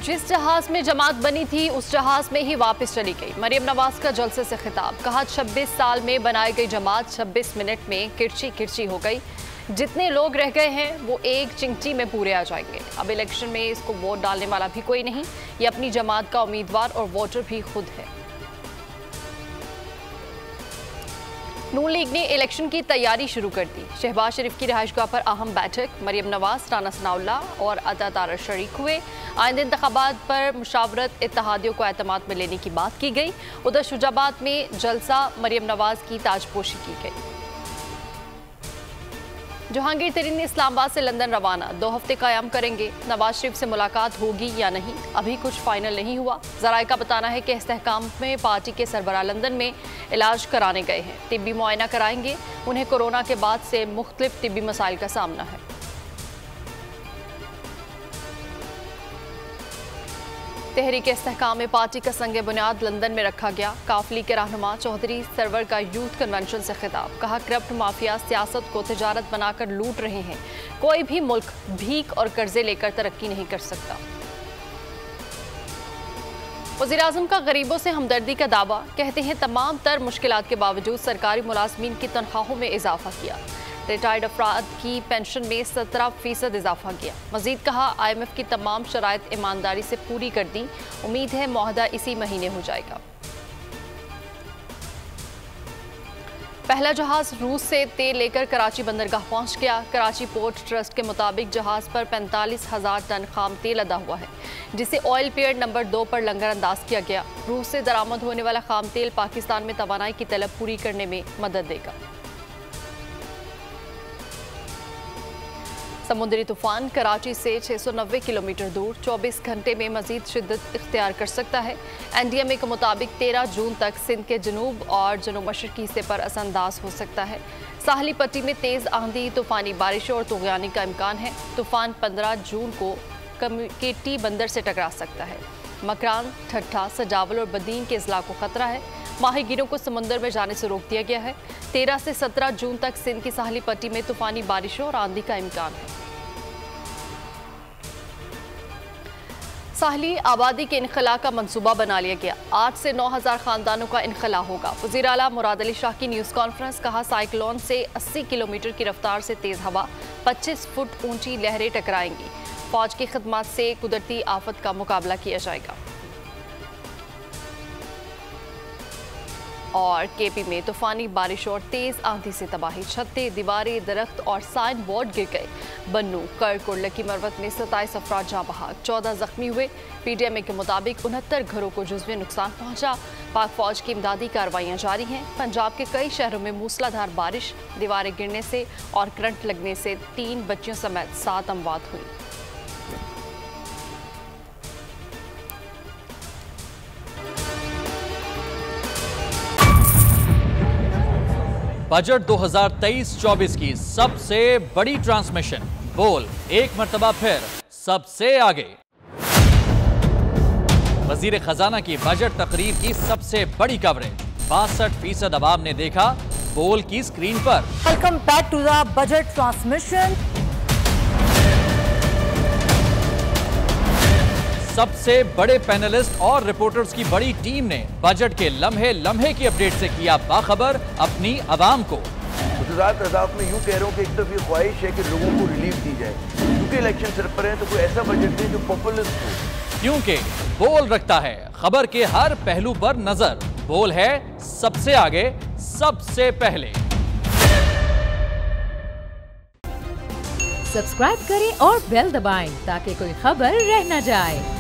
जिस जहाज में जमात बनी थी उस जहाज में ही वापस चली गई। मरियम नवाज का जलसे से खिताब, कहा 26 साल में बनाई गई जमात 26 मिनट में किरची किरची हो गई। जितने लोग रह गए हैं वो एक चिंगची में पूरे आ जाएंगे। अब इलेक्शन में इसको वोट डालने वाला भी कोई नहीं, ये अपनी जमात का उम्मीदवार और वोटर भी खुद है। नून लीग ने इलेक्शन की तैयारी शुरू कर दी। शहबाज शरीफ की रिहाइशगाह पर अहम बैठक, मरियम नवाज, राना सनाउल्लाह और अता तारर शरीक हुए। आइंदा इंतखाबात पर मुशावरत इत्तेहादियों को एतमाद में लेने की बात की गई। उधर शुजाबाद में जलसा, मरियम नवाज की ताजपोशी की गई। जहांगीर तरीन इस्लामाबाद से लंदन रवाना, 2 हफ्ते क़याम करेंगे। नवाज शरीफ से मुलाकात होगी या नहीं, अभी कुछ फाइनल नहीं हुआ। ज़राए का बताना है कि इस्तेहकाम में पार्टी के सरबराह लंदन में इलाज कराने गए हैं। तिब्बी मुआयना कराएंगे। उन्हें कोरोना के बाद से मुख्तलिफ तिब्बी मसाइल का सामना है। तहरीक इस्तेहकाम में पार्टी का संग बुनियाद लंदन में रखा गया। काफली के रहनुमा चौधरी सरवर का यूथ कन्वेंशन से खिताब, कहा करप्ट माफिया सियासत को तिजारत बनाकर लूट रहे हैं। कोई भी मुल्क भीख और कर्जे लेकर तरक्की नहीं कर सकता। वज़ीर-ए-आज़म का गरीबों से हमदर्दी का दावा, कहते हैं तमाम तर मुश्किलात के बावजूद सरकारी मुलाजमीन की तनख्वाहों में इजाफा किया। रिटायर्ड अफराद की पेंशन में 17% इजाफा किया। मजीद कहा IMF की तमाम शराइत ईमानदारी से पूरी कर दी। उम्मीद है मुआहदा इसी महीने हो जाएगा। पहला जहाज रूस से तेल लेकर कराची बंदरगाह पहुंच गया। कराची पोर्ट ट्रस्ट के मुताबिक जहाज पर 45,000 टन खाम तेल अदा हुआ है, जिसे ऑयल पियर्ड नंबर 2 पर लंगर अंदाज किया गया। रूस से दरामद होने वाला खाम तेल पाकिस्तान में तवानाई की तलब पूरी करने में मदद देगा। समुद्री तूफान कराची से 690 किलोमीटर दूर 24 घंटे में मजीद शिद्दत इख्तियार कर सकता है। NDMA के मुताबिक 13 जून तक सिंध के जनूब और जनूब मशरकी हिस्से पर असरअंदाज हो सकता है। साहली पट्टी में तेज़ आंधी, तूफानी बारिशों और तूग़यानी का इम्कान है। तूफान 15 जून को केटी बंदर से टकरा सकता है। मकरान, ठट्ठा, सजावल और बदीन के अजला को खतरा है। माहीगीरों को समुंदर में जाने से रोक दिया गया है। 13 से 17 जून तक सिंध की साहली पट्टी में तूफानी बारिशों और आंधी का इम्कान है। साहली आबादी के इनखला का मंसूबा बना लिया गया। 8 से 9,000 खानदानों का इनखला होगा। वज़ीर आला मुराद अली शाह की न्यूज़ कॉन्फ्रेंस, कहा साइक्लोन से 80 किलोमीटर की रफ्तार से तेज़ हवा, 25 फुट ऊंची लहरें टकराएंगी। फौज की खिदमत से कुदरती आफत का मुकाबला किया जाएगा। और KP में तूफानी बारिश और तेज आंधी से तबाही, छतें, दीवारें, दरख्त और साइन बोर्ड गिर गए। बन्नू, कर्क और लकी मरवत में 27 अफराद जाँ बहक, 14 जख्मी हुए। PDMA के मुताबिक 69 घरों को जुज़वी नुकसान पहुंचा। पाक फौज की इमदादी कार्रवाइयाँ जारी हैं। पंजाब के कई शहरों में मूसलाधार बारिश, दीवारें गिरने से और करंट लगने से 3 बच्चियों समेत 7 अमवात हुई। बजट 2023-24 की सबसे बड़ी ट्रांसमिशन, बोल एक मर्तबा फिर सबसे आगे। वजीर खजाना की बजट तकरीर की सबसे बड़ी कवरेज, 62% अवाम ने देखा बोल की स्क्रीन पर। Welcome back to the budget transmission. सबसे बड़े पैनलिस्ट और रिपोर्टर्स की बड़ी टीम ने बजट के लम्हे लम्हे की अपडेट से किया बाखबर अपनी आवाम को। गुजरात अदालत में यूं कह रहा हूं कि एक तरफ ये ख्वाहिश है कि लोगों को रिलीफ दी जाए, क्योंकि इलेक्शन सर पर है, तो कोई ऐसा बजट दे जो पॉपुलिस्ट हो। क्योंकि बोल रखता है खबर के हर पहलू पर नजर। बोल है सबसे आगे, सबसे पहले। सब्सक्राइब करें और बेल दबाएं ताकि कोई खबर रह न जाए।